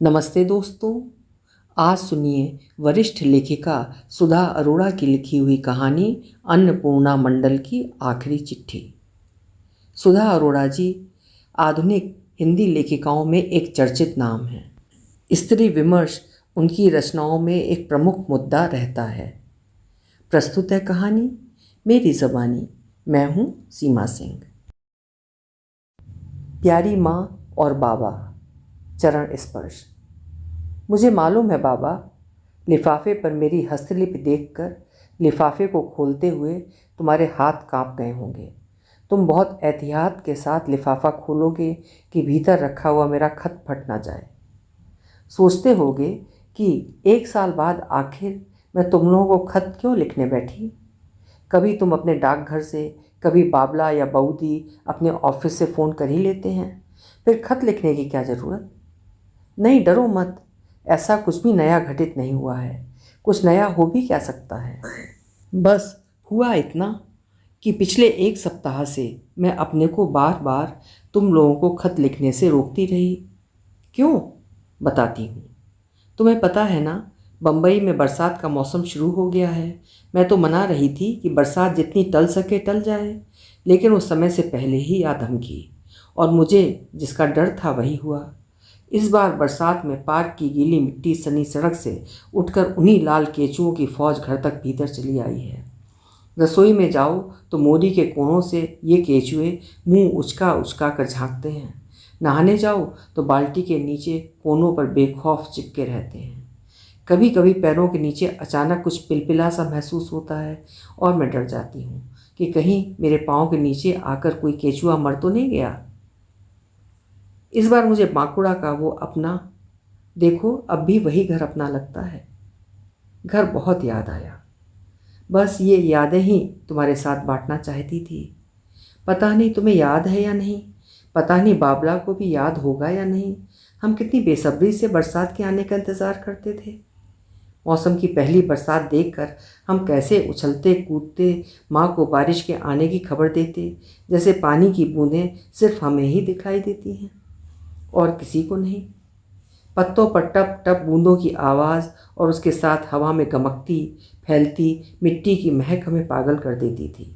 नमस्ते दोस्तों। आज सुनिए वरिष्ठ लेखिका सुधा अरोड़ा की लिखी हुई कहानी अन्नपूर्णा मंडल की आखिरी चिट्ठी। सुधा अरोड़ा जी आधुनिक हिंदी लेखिकाओं में एक चर्चित नाम है। स्त्री विमर्श उनकी रचनाओं में एक प्रमुख मुद्दा रहता है। प्रस्तुत है कहानी मेरी ज़बानी। मैं हूँ सीमा सिंह। प्यारी माँ और बाबा, चरण स्पर्श। मुझे मालूम है बाबा, लिफाफे पर मेरी हस्तलिपि देखकर लिफाफे को खोलते हुए तुम्हारे हाथ कांप गए होंगे। तुम बहुत एहतियात के साथ लिफाफा खोलोगे कि भीतर रखा हुआ मेरा खत फट ना जाए। सोचते होगे कि 1 साल बाद आखिर मैं तुम लोगों को खत क्यों लिखने बैठी। कभी तुम अपने डाकघर से, कभी बाबला या बऊदी अपने ऑफिस से फ़ोन कर ही लेते हैं, फिर खत लिखने की क्या ज़रूरत। नहीं, डरो मत, ऐसा कुछ भी नया घटित नहीं हुआ है। कुछ नया हो भी क्या सकता है। बस हुआ इतना कि पिछले 1 सप्ताह से मैं अपने को बार बार तुम लोगों को खत लिखने से रोकती रही। क्यों, बताती हूँ। तुम्हें पता है ना, बम्बई में बरसात का मौसम शुरू हो गया है। मैं तो मना रही थी कि बरसात जितनी टल सके टल जाए, लेकिन उस समय से पहले ही आ धमकी, और मुझे जिसका डर था वही हुआ। इस बार बरसात में पार्क की गीली मिट्टी सनी सड़क से उठकर उन्हीं लाल केंचुओं की फौज घर तक भीतर चली आई है। रसोई में जाओ तो मोरी के कोनों से ये केंचुए मुंह उचका उचका कर झांकते हैं। नहाने जाओ तो बाल्टी के नीचे कोनों पर बेखौफ चिपके रहते हैं। कभी कभी पैरों के नीचे अचानक कुछ पिलपिला सा महसूस होता है और मैं डर जाती हूँ कि कहीं मेरे पाँव के नीचे आकर कोई केंचुआ मर तो नहीं गया। इस बार मुझे बांकुड़ा का वो अपना, देखो अब भी वही घर अपना लगता है। घर बहुत याद आया। बस ये यादें ही तुम्हारे साथ बांटना चाहती थी। पता नहीं तुम्हें याद है या नहीं, पता नहीं बाबला को भी याद होगा या नहीं। हम कितनी बेसब्री से बरसात के आने का इंतज़ार करते थे। मौसम की पहली बरसात देखकर हम कैसे उछलते कूदते माँ को बारिश के आने की खबर देते, जैसे पानी की बूंदें सिर्फ हमें ही दिखाई देती हैं और किसी को नहीं। पत्तों पर टप टप बूंदों की आवाज़ और उसके साथ हवा में गमकती फैलती मिट्टी की महक हमें पागल कर देती थी।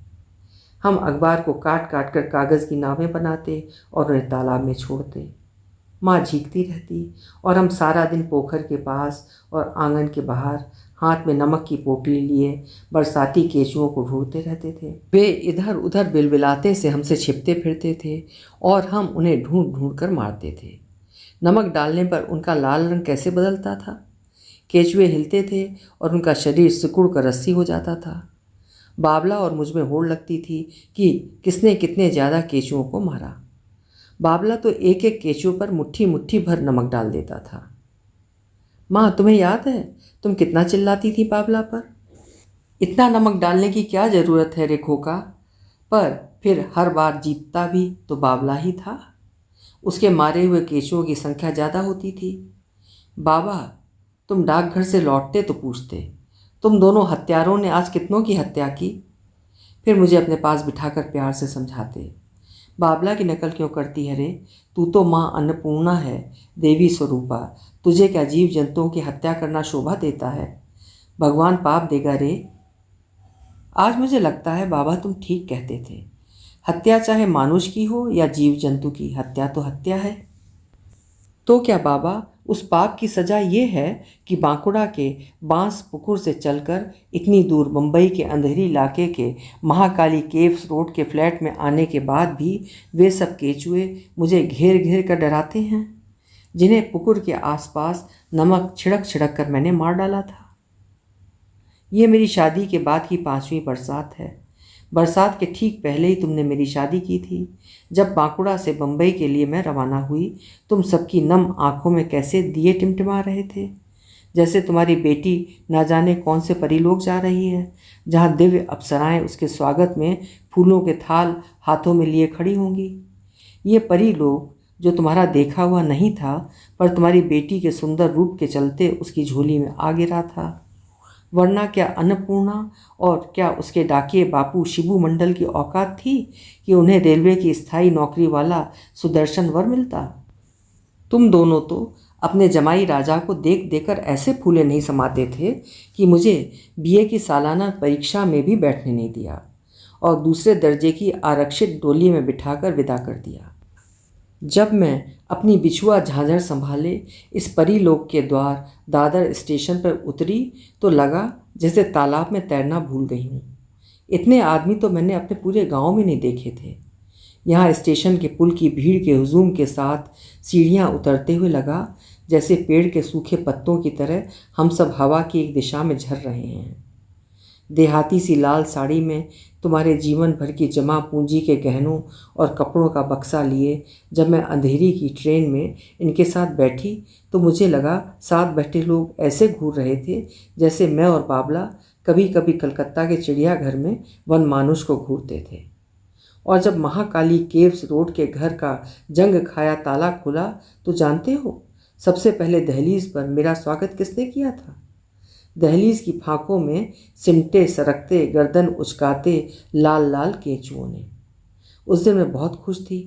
हम अखबार को काट काट कर कागज़ की नावें बनाते और उन्हें तालाब में छोड़ते। माँ झींकती रहती और हम सारा दिन पोखर के पास और आंगन के बाहर हाथ में नमक की पोटली लिए बरसाती केंचुओं को ढूंढते रहते थे। वे इधर उधर बिलबिलाते से हमसे छिपते फिरते थे और हम उन्हें ढूंढ ढूंढ कर मारते थे। नमक डालने पर उनका लाल रंग कैसे बदलता था। केंचुए हिलते थे और उनका शरीर सिकुड़ कर रस्सी हो जाता था। बाबला और मुझ में होड़ लगती थी कि किसने कितने ज़्यादा केंचुओं को मारा। बाबला तो एक एक केंचुए पर मुट्ठी मुट्ठी भर नमक डाल देता था। माँ, तुम्हें याद है तुम कितना चिल्लाती थी बाबला पर। इतना नमक डालने की क्या ज़रूरत है रे खोका। पर फिर हर बार जीतता भी तो बाबला ही था। उसके मारे हुए केंचुओं की संख्या ज़्यादा होती थी। बाबा, तुम डाकघर से लौटते तो पूछते, तुम दोनों हत्यारों ने आज कितनों की हत्या की। फिर मुझे अपने पास बिठाकर प्यार से समझाते, बाबला की नकल क्यों करती है रे, तू तो माँ अन्नपूर्णा है, देवी स्वरूपा। तुझे क्या जीव जंतुओं की हत्या करना शोभा देता है। भगवान पाप देगा रे। आज मुझे लगता है बाबा तुम ठीक कहते थे। हत्या चाहे मानुष की हो या जीव जंतु की, हत्या तो हत्या है। तो क्या बाबा उस पाप की सज़ा ये है कि बांकुड़ा के बांसपुकुर से चलकर इतनी दूर मुंबई के अंधेरी इलाके के महाकाली केव्स रोड के फ्लैट में आने के बाद भी वे सब केंचुए मुझे घेर घेर कर डराते हैं, जिन्हें पुकुर के आसपास नमक छिड़क छिड़क कर मैंने मार डाला था। ये मेरी शादी के बाद की 5वीं बरसात है। बरसात के ठीक पहले ही तुमने मेरी शादी की थी। जब बांकुड़ा से बम्बई के लिए मैं रवाना हुई, तुम सबकी नम आंखों में कैसे दिए टिमटिमा रहे थे, जैसे तुम्हारी बेटी ना जाने कौन से परीलोक जा रही है, जहाँ दिव्य अप्सराएं उसके स्वागत में फूलों के थाल हाथों में लिए खड़ी होंगी। ये परीलोक जो तुम्हारा देखा हुआ नहीं था, पर तुम्हारी बेटी के सुंदर रूप के चलते उसकी झोली में आ गिरा था। वरना क्या अन्नपूर्णा और क्या उसके डाकिए बापू शिबू मंडल की औकात थी कि उन्हें रेलवे की स्थायी नौकरी वाला सुदर्शन वर मिलता। तुम दोनों तो अपने जमाई राजा को देख देकर ऐसे फूले नहीं समाते थे कि मुझे बीए की सालाना परीक्षा में भी बैठने नहीं दिया और दूसरे दर्जे की आरक्षित डोली में बिठाकर विदा कर दिया। जब मैं अपनी बिछुआ झांझर संभाले इस परीलोक के द्वार दादर स्टेशन पर उतरी तो लगा जैसे तालाब में तैरना भूल गई हूँ। इतने आदमी तो मैंने अपने पूरे गांव में नहीं देखे थे। यहाँ स्टेशन के पुल की भीड़ के हुजूम के साथ सीढ़ियाँ उतरते हुए लगा जैसे पेड़ के सूखे पत्तों की तरह हम सब हवा की एक दिशा में झर रहे हैं। देहाती सी लाल साड़ी में तुम्हारे जीवन भर की जमा पूंजी के गहनों और कपड़ों का बक्सा लिए जब मैं अंधेरी की ट्रेन में इनके साथ बैठी तो मुझे लगा साथ बैठे लोग ऐसे घूर रहे थे जैसे मैं और बाबला कभी कभी कलकत्ता के चिड़ियाघर में वन मानुष को घूरते थे। और जब महाकाली केव्स रोड के घर का जंग खाया ताला खुला तो जानते हो सबसे पहले दहलीज पर मेरा स्वागत किसने किया था? दहलीज की फांकों में सिमटे सरकते गर्दन उचकाते लाल लाल केंचुओं ने। उस दिन मैं बहुत खुश थी।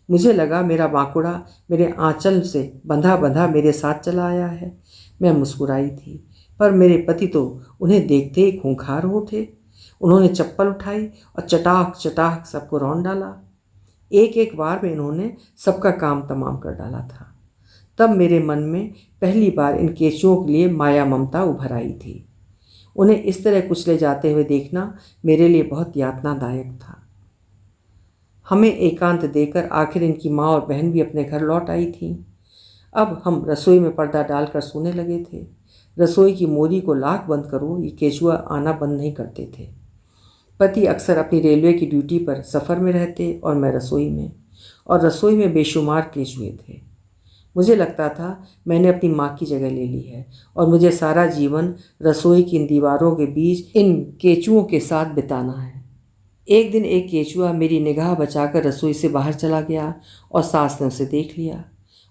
मुझे लगा मेरा बांकुड़ा मेरे आंचल से बंधा बंधा मेरे साथ चला आया है। मैं मुस्कुराई थी पर मेरे पति तो उन्हें देखते ही खूंखार हो उठे। उन्होंने चप्पल उठाई और चटाक चटाक सबको रौंद डाला। एक एक बार में इन्होंने सबका काम तमाम कर डाला था। तब मेरे मन में पहली बार इन केंचुओं के लिए माया ममता उभर आई थी। उन्हें इस तरह कुचले जाते हुए देखना मेरे लिए बहुत यातनादायक था। हमें एकांत देकर आखिर इनकी माँ और बहन भी अपने घर लौट आई थीं। अब हम रसोई में पर्दा डालकर सोने लगे थे। रसोई की मोरी को लाख बंद करो ये केंचुआ आना बंद नहीं करते थे। पति अक्सर अपनी रेलवे की ड्यूटी पर सफ़र में रहते और मैं रसोई में, और रसोई में बेशुमार केंचुए थे। मुझे लगता था मैंने अपनी माँ की जगह ले ली है और मुझे सारा जीवन रसोई की इन दीवारों के बीच इन केंचुओं के साथ बिताना है। एक दिन एक केंचुआ मेरी निगाह बचाकर रसोई से बाहर चला गया और सास ने उसे देख लिया।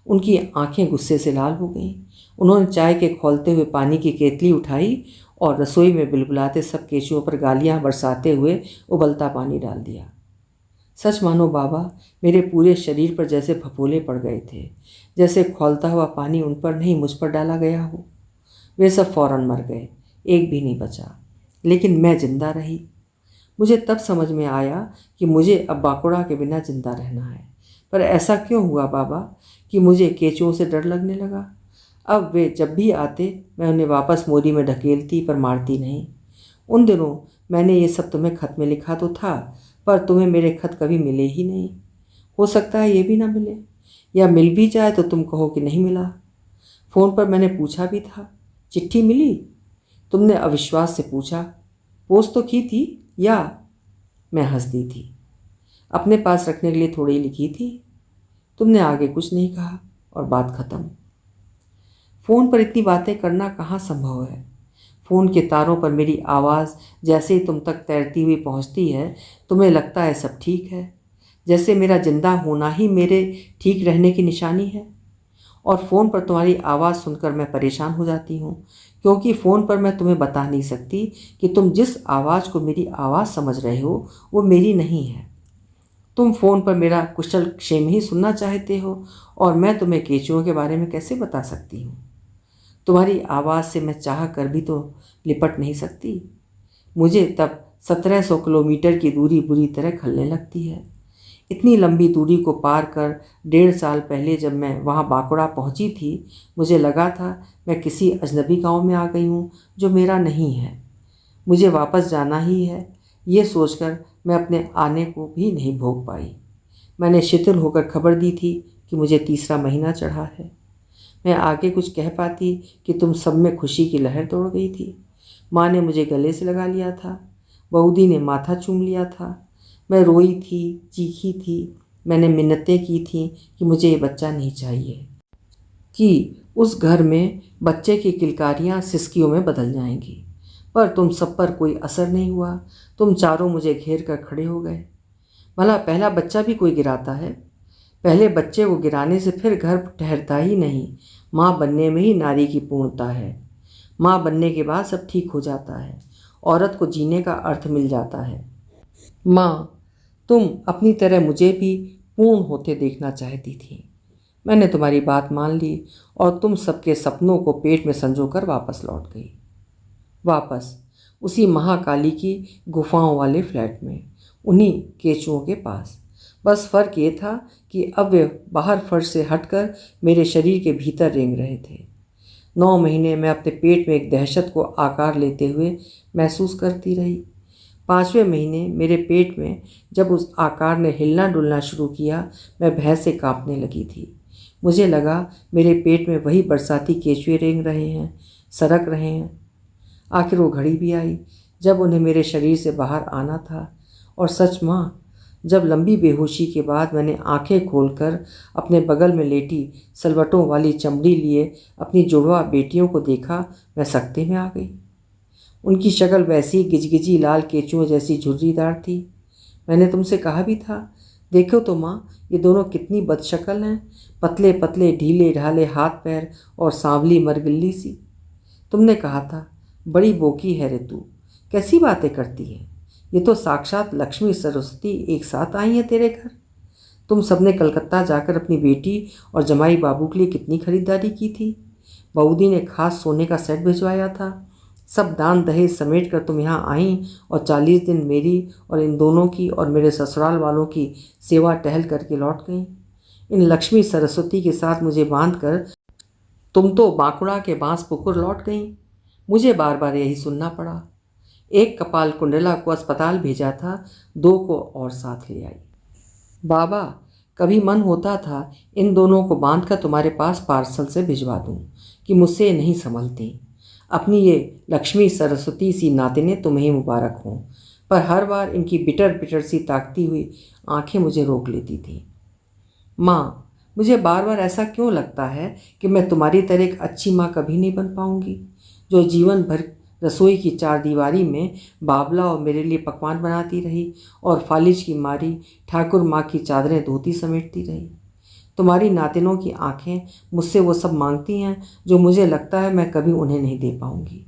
उनकी आंखें गुस्से से लाल हो गईं। उन्होंने चाय के खौलते हुए पानी की केतली उठाई और रसोई में बिलबुलाते सब केंचुओं पर गालियां बरसाते हुए उबलता पानी डाल दिया। सच मानो बाबा, मेरे पूरे शरीर पर जैसे फफोले पड़ गए थे, जैसे खौलता हुआ पानी उन पर नहीं मुझ पर डाला गया हो। वे सब फौरन मर गए, एक भी नहीं बचा, लेकिन मैं जिंदा रही। मुझे तब समझ में आया कि मुझे अब बाकुड़ा के बिना जिंदा रहना है। पर ऐसा क्यों हुआ बाबा कि मुझे केंचुओं से डर लगने लगा? अब वे जब भी आते मैं उन्हें वापस मोरी में ढकेलती पर मारती नहीं। उन दिनों मैंने ये सब तुम्हें खत में लिखा तो था, पर तुम्हें मेरे खत कभी मिले ही नहीं। हो सकता है ये भी ना मिले, या मिल भी जाए तो तुम कहो कि नहीं मिला। फ़ोन पर मैंने पूछा भी था, चिट्ठी मिली? तुमने अविश्वास से पूछा, पोस्ट तो की थी या? मैं हंस दी थी। अपने पास रखने के लिए थोड़ी लिखी थी। तुमने आगे कुछ नहीं कहा और बात खत्म। फ़ोन पर इतनी बातें करना कहाँ संभव है। फ़ोन के तारों पर मेरी आवाज़ जैसे ही तुम तक तैरती हुई पहुँचती है, तुम्हें लगता है सब ठीक है, जैसे मेरा जिंदा होना ही मेरे ठीक रहने की निशानी है। और फ़ोन पर तुम्हारी आवाज़ सुनकर मैं परेशान हो जाती हूँ, क्योंकि फ़ोन पर मैं तुम्हें बता नहीं सकती कि तुम जिस आवाज़ को मेरी आवाज़ समझ रहे हो वो मेरी नहीं है। तुम फ़ोन पर मेरा कुशल क्षेम ही सुनना चाहते हो और मैं तुम्हें केंचुओं के बारे में कैसे बता सकती हूँ। तुम्हारी आवाज़ से मैं चाह कर भी तो लिपट नहीं सकती। मुझे तब 1700 किलोमीटर की दूरी बुरी तरह खलने लगती है। इतनी लंबी दूरी को पार कर 1.5 साल पहले जब मैं वहाँ बाकुड़ा पहुँची थी, मुझे लगा था मैं किसी अजनबी गांव में आ गई हूँ जो मेरा नहीं है। मुझे वापस जाना ही है, ये सोचकर मैं अपने आने को भी नहीं भोग पाई। मैंने शिथिल होकर खबर दी थी कि मुझे 3रा महीना चढ़ा है। मैं आगे कुछ कह पाती कि तुम सब में खुशी की लहर दौड़ गई थी। माँ ने मुझे गले से लगा लिया था, बऊदी ने माथा चूम लिया था। मैं रोई थी, चीखी थी, मैंने मिन्नतें की थीं कि मुझे ये बच्चा नहीं चाहिए, कि उस घर में बच्चे की किलकारियाँ सिसकियों में बदल जाएंगी। पर तुम सब पर कोई असर नहीं हुआ। तुम चारों मुझे घेर कर खड़े हो गए। भला पहला बच्चा भी कोई गिराता है? पहले बच्चे को गिराने से फिर घर ठहरता ही नहीं। माँ बनने में ही नारी की पूर्णता है। माँ बनने के बाद सब ठीक हो जाता है, औरत को जीने का अर्थ मिल जाता है। माँ, तुम अपनी तरह मुझे भी पूर्ण होते देखना चाहती थी। मैंने तुम्हारी बात मान ली और तुम सबके सपनों को पेट में संजोकर वापस लौट गई। वापस उसी महाकाली की गुफाओं वाले फ्लैट में, उन्हीं केचुओं के पास। बस फ़र्क ये था कि अब वे बाहर फर्श से हटकर मेरे शरीर के भीतर रेंग रहे थे। 9 महीने मैं अपने पेट में एक दहशत को आकार लेते हुए महसूस करती रही। 5वें महीने मेरे पेट में जब उस आकार ने हिलना डुलना शुरू किया, मैं भय से कांपने लगी थी। मुझे लगा मेरे पेट में वही बरसाती केचुए रेंग रहे हैं, सरक रहे हैं। आखिर वो घड़ी भी आई जब उन्हें मेरे शरीर से बाहर आना था। और सच माँ, जब लंबी बेहोशी के बाद मैंने आंखें खोलकर अपने बगल में लेटी सलवटों वाली चमड़ी लिए अपनी जुड़वा बेटियों को देखा, मैं सकते में आ गई। उनकी शक्ल वैसी गिजगिजी लाल केचुओं जैसी झुर्रीदार थी। मैंने तुमसे कहा भी था, देखो तो माँ, ये दोनों कितनी बदशक्ल हैं, पतले पतले ढीले ढाले हाथ पैर और सांवली मरगिल्ली सी। तुमने कहा था, बड़ी बोकी है रे तू, कैसी बातें करती है। ये तो साक्षात लक्ष्मी सरस्वती एक साथ आई हैं तेरे घर। तुम सबने कलकत्ता जाकर अपनी बेटी और जमाई बाबू के लिए कितनी खरीदारी की थी। बऊदी ने खास सोने का सेट भिजवाया था। सब दान दहेज समेट कर तुम यहाँ आईं और 40 दिन मेरी और इन दोनों की और मेरे ससुराल वालों की सेवा टहल करके लौट गईं। इन लक्ष्मी सरस्वती के साथ मुझे बांध कर तुम तो बांकुड़ा के बांस पुकुर लौट गईं। मुझे बार बार यही सुनना पड़ा। एक कपाल कुंडला को अस्पताल भेजा था, 2 को और साथ ले आई। बाबा, कभी मन होता था इन दोनों को बांधकर तुम्हारे पास पार्सल से भिजवा दूं कि मुझसे नहीं संभलती। अपनी ये लक्ष्मी सरस्वती सी नातिनें तुम्हें मुबारक हों, पर हर बार इनकी बिटर बिटर सी ताकती हुई आंखें मुझे रोक लेती थीं। माँ, मुझे बार बार ऐसा क्यों लगता है कि मैं तुम्हारी तरह एक अच्छी माँ कभी नहीं बन पाऊँगी, जो जीवन भर रसोई की 4 दीवारी में बाबला और मेरे लिए पकवान बनाती रही और फालिज की मारी ठाकुर माँ की चादरें धोती समेटती रही। तुम्हारी नातिनों की आंखें मुझसे वो सब मांगती हैं जो मुझे लगता है मैं कभी उन्हें नहीं दे पाऊँगी।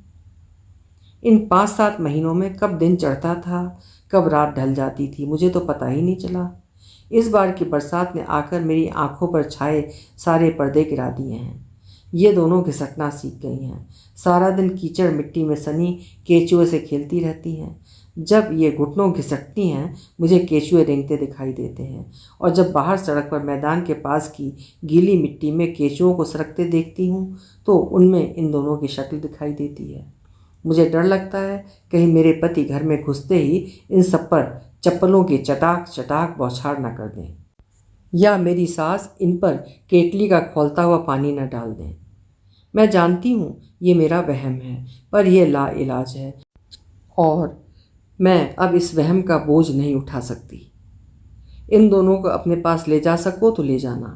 इन 5-7 महीनों में कब दिन चढ़ता था, कब रात ढल जाती थी, मुझे तो पता ही नहीं चला। इस बार की बरसात ने आकर मेरी आंखों पर छाए सारे पर्दे गिरा दिए हैं। ये दोनों घिसटना सीख गई हैं। सारा दिन कीचड़ मिट्टी में सनी केचुए से खेलती रहती हैं। जब ये घुटनों घिसटती हैं, मुझे केचुए रेंगते दिखाई देते हैं, और जब बाहर सड़क पर मैदान के पास की गीली मिट्टी में केचुओं को सरकते देखती हूँ तो उनमें इन दोनों की शक्ल दिखाई देती है। मुझे डर लगता है कहीं मेरे पति घर में घुसते ही इन सब पर चप्पलों की चटाक चटाक बौछार न कर दें, या मेरी सास इन पर केतली का खौलता हुआ पानी न डाल दें। मैं जानती हूँ ये मेरा वहम है, पर यह लाइलाज है और मैं अब इस वहम का बोझ नहीं उठा सकती। इन दोनों को अपने पास ले जा सको तो ले जाना।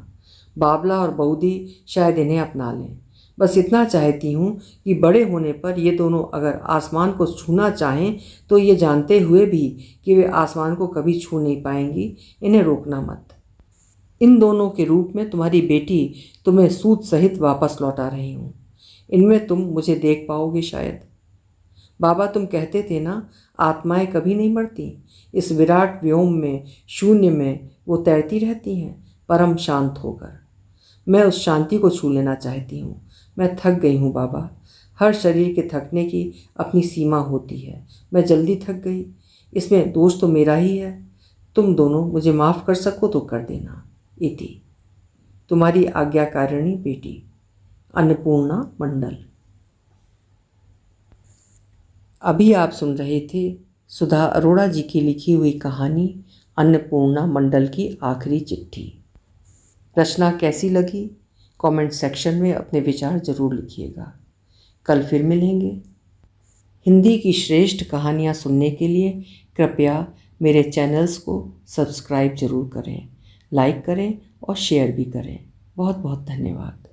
बाबला और बऊदी शायद इन्हें अपना लें। बस इतना चाहती हूँ कि बड़े होने पर ये दोनों अगर आसमान को छूना चाहें तो ये जानते हुए भी कि वे आसमान को कभी छू नहीं पाएंगी, इन्हें रोकना मत। इन दोनों के रूप में तुम्हारी बेटी तुम्हें सूत सहित वापस लौटा रही हूँ। इनमें तुम मुझे देख पाओगे शायद। बाबा, तुम कहते थे ना, आत्माएं कभी नहीं मरती। इस विराट व्योम में, शून्य में वो तैरती रहती हैं, परम शांत होकर। मैं उस शांति को छू लेना चाहती हूँ। मैं थक गई हूँ बाबा। हर शरीर के थकने की अपनी सीमा होती है। मैं जल्दी थक गई। इसमें दोष तो मेरा ही है। तुम दोनों मुझे माफ़ कर सको तो कर देना। इति तुम्हारी आज्ञाकारिणी बेटी, अन्नपूर्णा मंडल। अभी आप सुन रहे थे सुधा अरोड़ा जी की लिखी हुई कहानी अन्नपूर्णा मंडल की आखिरी चिट्ठी। रचना कैसी लगी कमेंट सेक्शन में अपने विचार ज़रूर लिखिएगा। कल फिर मिलेंगे। हिंदी की श्रेष्ठ कहानियाँ सुनने के लिए कृपया मेरे चैनल्स को सब्सक्राइब ज़रूर करें, लाइक करें और शेयर भी करें। बहुत बहुत धन्यवाद।